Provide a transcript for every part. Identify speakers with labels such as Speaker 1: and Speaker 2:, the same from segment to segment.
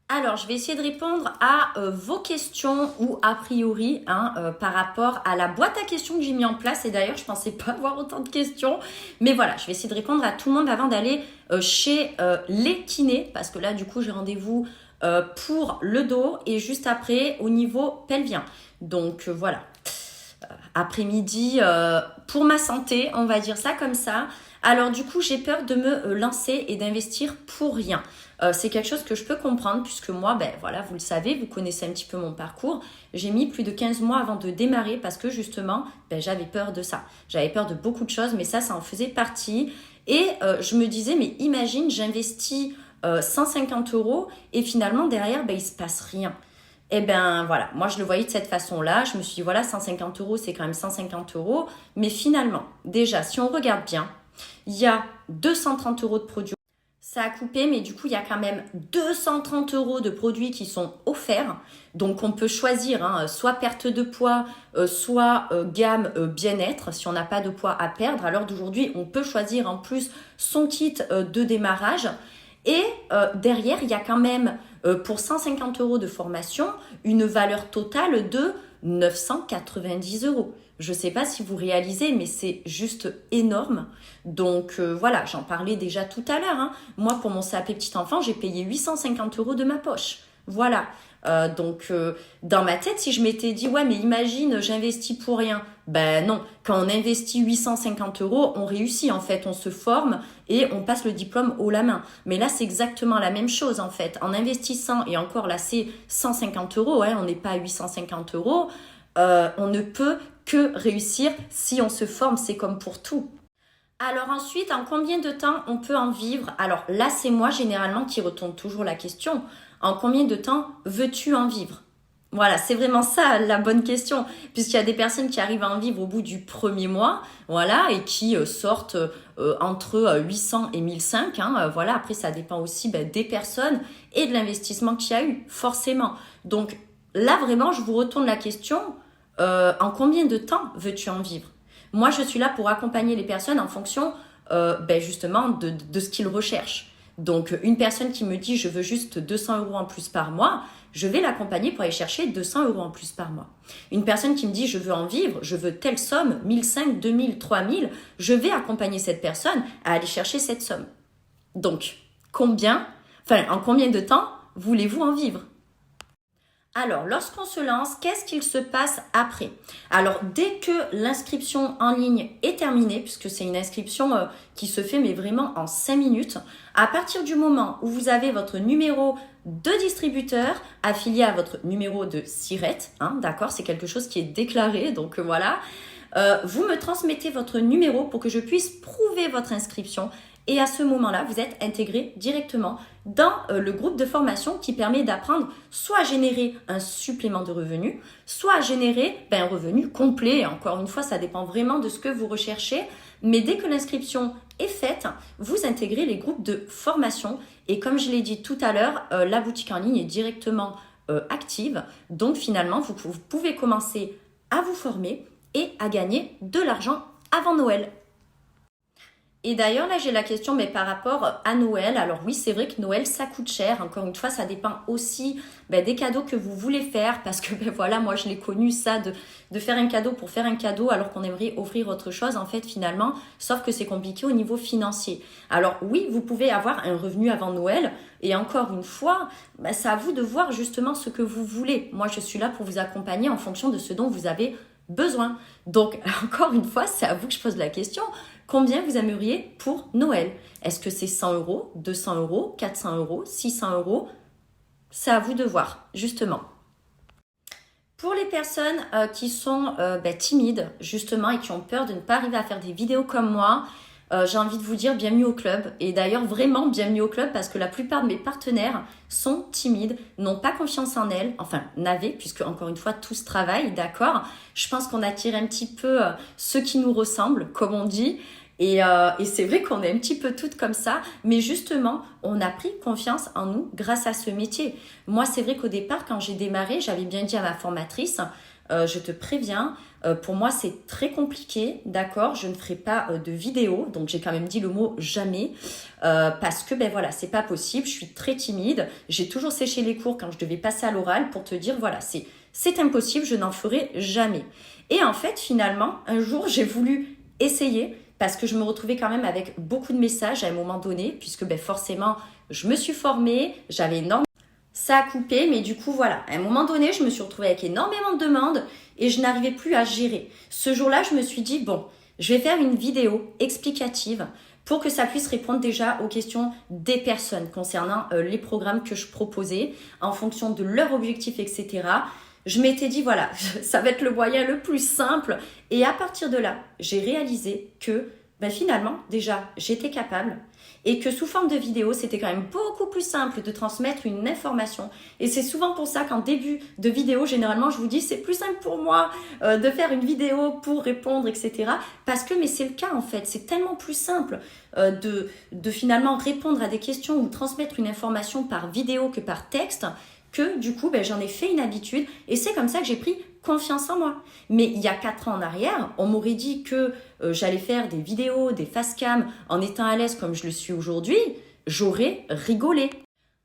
Speaker 1: Alors, je vais essayer de répondre à vos questions ou a priori par rapport à la boîte à questions que j'ai mis en place. Et d'ailleurs, je ne pensais pas avoir autant de questions. Mais voilà, je vais essayer de répondre à tout le monde avant d'aller chez les kinés. Parce que là, du coup, j'ai rendez-vous pour le dos et juste après au niveau pelvien. Donc voilà, après-midi pour ma santé, on va dire ça comme ça. Alors du coup, j'ai peur de me lancer et d'investir pour rien. C'est quelque chose que je peux comprendre puisque moi, ben voilà, vous le savez, vous connaissez un petit peu mon parcours. J'ai mis plus de 15 mois avant de démarrer parce que justement, ben, j'avais peur de ça. J'avais peur de beaucoup de choses, mais ça en faisait partie. Et je me disais, mais imagine, j'investis 150 euros et finalement derrière, ben, il ne se passe rien. Eh bien voilà, moi je le voyais de cette façon-là. Je me suis dit, voilà, 150 euros, c'est quand même 150 euros. Mais finalement, déjà, si on regarde bien, il y a 230 euros de produits. Ça a coupé, mais du coup, il y a quand même 230 euros de produits qui sont offerts. Donc, on peut choisir soit perte de poids, soit gamme bien-être, si on n'a pas de poids à perdre. À l'heure d'aujourd'hui, on peut choisir en plus son kit de démarrage. Et derrière, il y a quand même, pour 150 euros de formation, une valeur totale de 990 euros. Je ne sais pas si vous réalisez, mais c'est juste énorme. Donc voilà, j'en parlais déjà tout à l'heure. Moi, pour mon CAP petit enfant, j'ai payé 850 euros de ma poche. Voilà. Dans ma tête, si je m'étais dit, ouais, mais imagine, j'investis pour rien. Ben non, quand on investit 850 euros, on réussit en fait, on se forme et on passe le diplôme haut la main. Mais là, c'est exactement la même chose en fait. En investissant, et encore là, c'est 150 euros, on n'est pas à 850 euros, on ne peut que réussir si on se forme, c'est comme pour tout. Alors ensuite, en combien de temps on peut en vivre? Alors là, c'est moi généralement qui retourne toujours la question. En combien de temps veux-tu en vivre? Voilà, c'est vraiment ça la bonne question, puisqu'il y a des personnes qui arrivent à en vivre au bout du premier mois, voilà, et qui sortent entre 800 et 1005, voilà. Après, ça dépend aussi des personnes et de l'investissement qu'il y a eu, forcément. Donc là, vraiment, je vous retourne la question, en combien de temps veux-tu en vivre? Moi, je suis là pour accompagner les personnes en fonction justement de ce qu'ils recherchent. Donc, une personne qui me dit « je veux juste 200 euros en plus par mois », je vais l'accompagner pour aller chercher 200 euros en plus par mois. Une personne qui me dit « je veux en vivre, je veux telle somme, 1005, 2000, 3000 », je vais accompagner cette personne à aller chercher cette somme. Donc, en combien de temps voulez-vous en vivre ? Alors, lorsqu'on se lance, qu'est-ce qu'il se passe après? Alors, dès que l'inscription en ligne est terminée, puisque c'est une inscription qui se fait mais vraiment en 5 minutes, à partir du moment où vous avez votre numéro de distributeur affilié à votre numéro de SIRET, d'accord, c'est quelque chose qui est déclaré, donc voilà, vous me transmettez votre numéro pour que je puisse prouver votre inscription. Et à ce moment-là, vous êtes intégré directement dans le groupe de formation qui permet d'apprendre soit à générer un supplément de revenus, soit à générer un revenu complet. Encore une fois, ça dépend vraiment de ce que vous recherchez. Mais dès que l'inscription est faite, vous intégrez les groupes de formation. Et comme je l'ai dit tout à l'heure, la boutique en ligne est directement active. Donc finalement, vous pouvez commencer à vous former et à gagner de l'argent avant Noël. Et d'ailleurs, là, j'ai la question, mais par rapport à Noël, alors oui, c'est vrai que Noël, ça coûte cher. Encore une fois, ça dépend aussi des cadeaux que vous voulez faire. Parce que voilà, moi, je l'ai connu, ça, de faire un cadeau pour faire un cadeau alors qu'on aimerait offrir autre chose, en fait, finalement. Sauf que c'est compliqué au niveau financier. Alors oui, vous pouvez avoir un revenu avant Noël. Et encore une fois, c'est à vous de voir justement ce que vous voulez. Moi, je suis là pour vous accompagner en fonction de ce dont vous avez besoin. Donc, encore une fois, c'est à vous que je pose la question. Combien vous aimeriez pour Noël? Est-ce que c'est 100 euros, 200 euros, 400 euros, 600 euros? C'est à vous de voir, justement. Pour les personnes qui sont timides, justement, et qui ont peur de ne pas arriver à faire des vidéos comme moi, j'ai envie de vous dire bienvenue au club. Et d'ailleurs, vraiment bienvenue au club parce que la plupart de mes partenaires sont timides, n'ont pas confiance en elles, enfin, n'avaient, puisque encore une fois, tous travaillent, d'accord? Je pense qu'on attire un petit peu ceux qui nous ressemblent, comme on dit. Et c'est vrai qu'on est un petit peu toutes comme ça, mais justement, on a pris confiance en nous grâce à ce métier. Moi, c'est vrai qu'au départ, quand j'ai démarré, j'avais bien dit à ma formatrice, je te préviens. Pour moi, c'est très compliqué, d'accord? Je ne ferai pas de vidéo, donc j'ai quand même dit le mot jamais, parce que ben voilà, c'est pas possible. Je suis très timide. J'ai toujours séché les cours quand je devais passer à l'oral pour te dire voilà, c'est impossible, je n'en ferai jamais. Et en fait, finalement, un jour, j'ai voulu essayer parce que je me retrouvais quand même avec beaucoup de messages à un moment donné, puisque ben forcément, je me suis formée, j'avais énormément. Ça a coupé, mais du coup, voilà. À un moment donné, je me suis retrouvée avec énormément de demandes et je n'arrivais plus à gérer. Ce jour-là, je me suis dit, bon, je vais faire une vidéo explicative pour que ça puisse répondre déjà aux questions des personnes concernant les programmes que je proposais en fonction de leur objectif, etc. Je m'étais dit, voilà, ça va être le moyen le plus simple. Et à partir de là, j'ai réalisé que ben finalement, déjà, j'étais capable et que sous forme de vidéo, c'était quand même beaucoup plus simple de transmettre une information. Et c'est souvent pour ça qu'en début de vidéo, généralement, je vous dis, c'est plus simple pour moi de faire une vidéo pour répondre, etc. Parce que, mais c'est le cas en fait, c'est tellement plus simple de finalement répondre à des questions ou transmettre une information par vidéo que par texte, que du coup, ben, j'en ai fait une habitude et c'est comme ça que j'ai pris confiance en moi. Mais il y a 4 ans en arrière, on m'aurait dit que j'allais faire des vidéos, des face-cam en étant à l'aise comme je le suis aujourd'hui, j'aurais rigolé.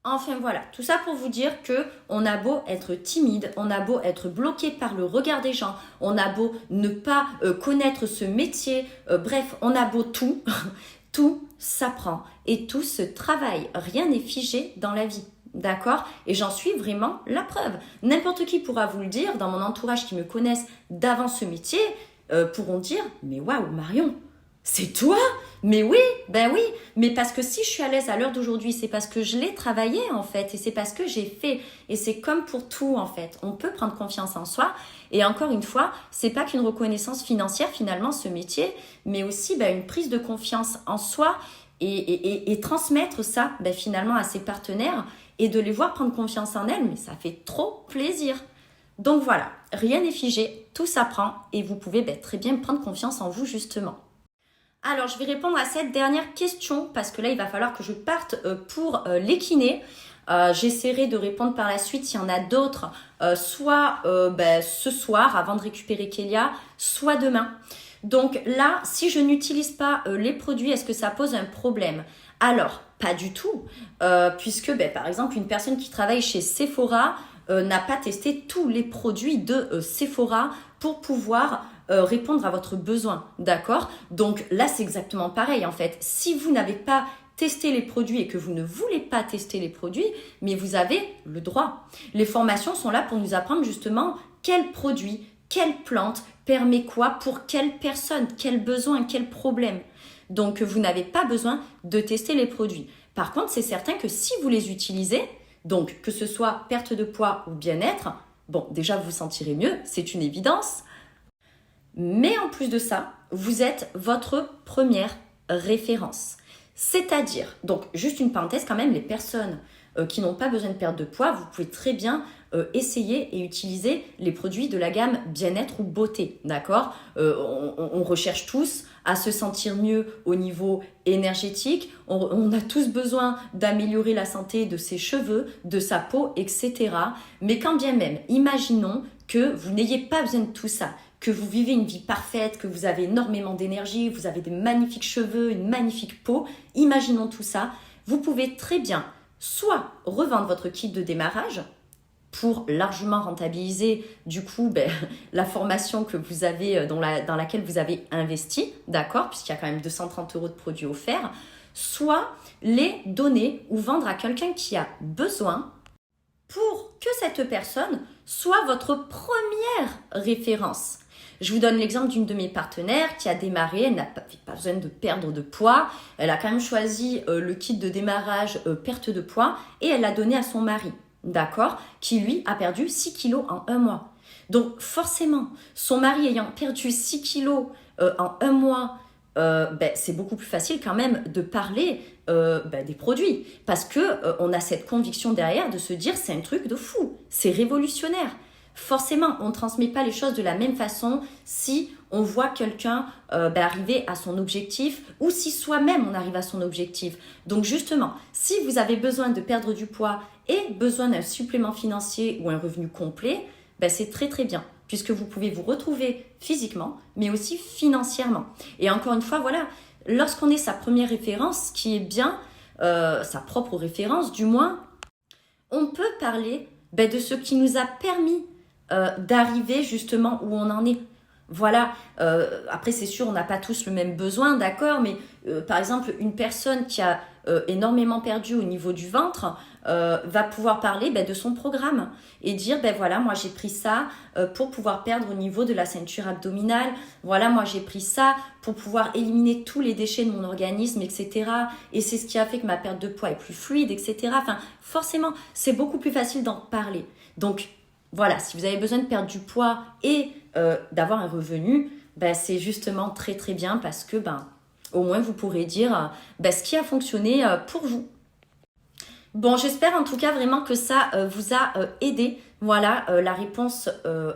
Speaker 1: Enfin voilà, tout ça pour vous dire que on a beau être timide, on a beau être bloqué par le regard des gens, on a beau ne pas connaître ce métier, bref, on a beau tout, tout s'apprend et tout se travaille. Rien n'est figé dans la vie. D'accord? Et j'en suis vraiment la preuve. N'importe qui pourra vous le dire, dans mon entourage qui me connaissent d'avant ce métier, pourront dire, mais waouh Marion, c'est toi? Mais oui, ben oui, mais parce que si je suis à l'aise à l'heure d'aujourd'hui, c'est parce que je l'ai travaillé en fait, et c'est parce que j'ai fait, et c'est comme pour tout en fait, on peut prendre confiance en soi, et encore une fois, c'est pas qu'une reconnaissance financière finalement ce métier, mais aussi ben, une prise de confiance en soi, et transmettre ça ben, finalement à ses partenaires, et de les voir prendre confiance en elles, mais ça fait trop plaisir. Donc voilà, rien n'est figé, tout s'apprend et vous pouvez ben, très bien prendre confiance en vous justement. Alors je vais répondre à cette dernière question parce que là il va falloir que je parte pour les kinés. J'essaierai de répondre par la suite s'il y en a d'autres, soit ben, ce soir avant de récupérer Kélia, soit demain. Donc là, si je n'utilise pas les produits, est-ce que ça pose un problème? Alors, pas du tout, puisque ben, par exemple, une personne qui travaille chez Sephora n'a pas testé tous les produits de Sephora pour pouvoir répondre à votre besoin, d'accord? Donc là, c'est exactement pareil en fait. Si vous n'avez pas testé les produits et que vous ne voulez pas tester les produits, mais vous avez le droit. Les formations sont là pour nous apprendre justement quel produit, quelle plante permet quoi pour quelle personne, quel besoin, quel problème. Donc, vous n'avez pas besoin de tester les produits. Par contre, c'est certain que si vous les utilisez, donc que ce soit perte de poids ou bien-être, bon, déjà vous vous sentirez mieux, c'est une évidence. Mais en plus de ça, vous êtes votre première référence. C'est-à-dire, donc juste une parenthèse quand même, les personnes qui n'ont pas besoin de perdre de poids, vous pouvez très bien essayer et utiliser les produits de la gamme bien-être ou beauté, d'accord? On recherche tous à se sentir mieux au niveau énergétique, on a tous besoin d'améliorer la santé de ses cheveux, de sa peau, etc. Mais quand bien même, imaginons que vous n'ayez pas besoin de tout ça, que vous vivez une vie parfaite, que vous avez énormément d'énergie, vous avez des magnifiques cheveux, une magnifique peau, imaginons tout ça, vous pouvez très bien soit revendre votre kit de démarrage pour largement rentabiliser du coup ben, la formation que vous avez, dans laquelle vous avez investi, d'accord, puisqu'il y a quand même 230 € de produits offerts, soit les donner ou vendre à quelqu'un qui a besoin pour que cette personne soit votre première référence. Je vous donne l'exemple d'une de mes partenaires qui a démarré, elle n'a pas besoin de perdre de poids, elle a quand même choisi le kit de démarrage perte de poids et elle l'a donné à son mari, d'accord, qui lui a perdu 6 kilos en 1 mois. Donc forcément, son mari ayant perdu 6 kilos en 1 mois, ben, c'est beaucoup plus facile quand même de parler ben, des produits parce que on a cette conviction derrière de se dire c'est un truc de fou, c'est révolutionnaire. Forcément, on ne transmet pas les choses de la même façon si on voit quelqu'un ben, arriver à son objectif ou si soi-même on arrive à son objectif. Donc justement, si vous avez besoin de perdre du poids et besoin d'un supplément financier ou un revenu complet, ben, c'est très très bien puisque vous pouvez vous retrouver physiquement, mais aussi financièrement. Et encore une fois, voilà, lorsqu'on est sa première référence, ce qui est bien, sa propre référence du moins, on peut parler de ce qui nous a permis d'arriver justement où on en est. Voilà, après c'est sûr, on n'a pas tous le même besoin, d'accord, mais par exemple, une personne qui a énormément perdu au niveau du ventre va pouvoir parler de son programme et dire, voilà, moi j'ai pris ça pour pouvoir perdre au niveau de la ceinture abdominale, voilà, moi j'ai pris ça pour pouvoir éliminer tous les déchets de mon organisme, etc. Et c'est ce qui a fait que ma perte de poids est plus fluide, etc. Enfin, forcément, c'est beaucoup plus facile d'en parler. Donc, voilà, si vous avez besoin de perdre du poids et d'avoir un revenu, c'est justement très très bien parce que au moins vous pourrez dire ce qui a fonctionné pour vous. Bon, j'espère en tout cas vraiment que ça vous a aidé. Voilà la réponse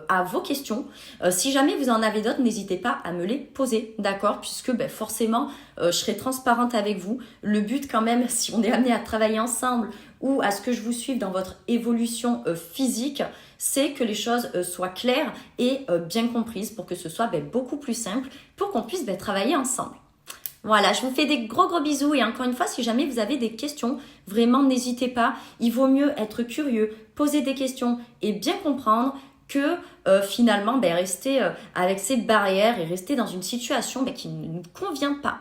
Speaker 1: à vos questions. Si jamais vous en avez d'autres, n'hésitez pas à me les poser, d'accord? Puisque forcément, je serai transparente avec vous. Le but quand même, si on est amené à travailler ensemble ou à ce que je vous suive dans votre évolution physique, c'est que les choses soient claires et bien comprises pour que ce soit beaucoup plus simple, pour qu'on puisse travailler ensemble. Voilà, je vous fais des gros bisous et encore une fois, si jamais vous avez des questions, vraiment n'hésitez pas. Il vaut mieux être curieux, poser des questions et bien comprendre que finalement rester avec ces barrières et rester dans une situation qui ne nous convient pas.